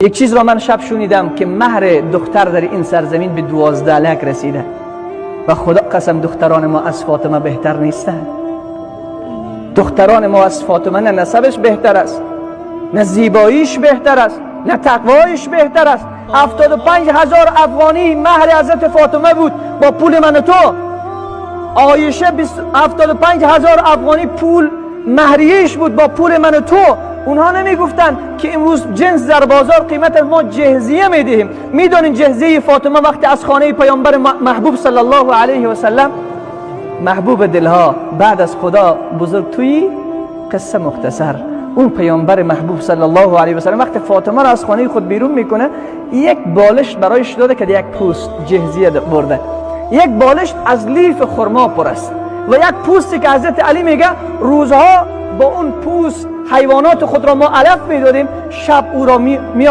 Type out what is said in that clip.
یک چیز را من شب شنیدم که مهر دختر در این سرزمین به 12 لک رسیده و خدا قسم دختران ما از فاطمه بهتر نیستند. دختران ما از فاطمه نه نسبش بهتر است، نه زیباییش بهتر است، نه تقوایش بهتر است. 75,000 افغانی مهر حضرت فاطمه بود با پول من و تو. عایشه 75,000 افغانی پول مهریهش بود با پول من و تو. اونها نمی گفتن که امروز جنس در بازار قیمت ما جهزیه می دهیم. می دانین جهزیه فاطمه وقتی از خانه پیامبر محبوب صلی الله علیه و سلم، محبوب دلها بعد از خدا بزرگ توی قصه مختصر، اون پیامبر محبوب صلی الله علیه و سلم وقتی فاطمه را از خانه خود بیرون میکنه یک بالشت برایش داده که یک پوست جهزیه برده، یک بالشت از لیف خرما پر است و یک پوستی که حضرت علی میگه روزها با اون پوست حیوانات خود را ما علف میدادیم، شب او را می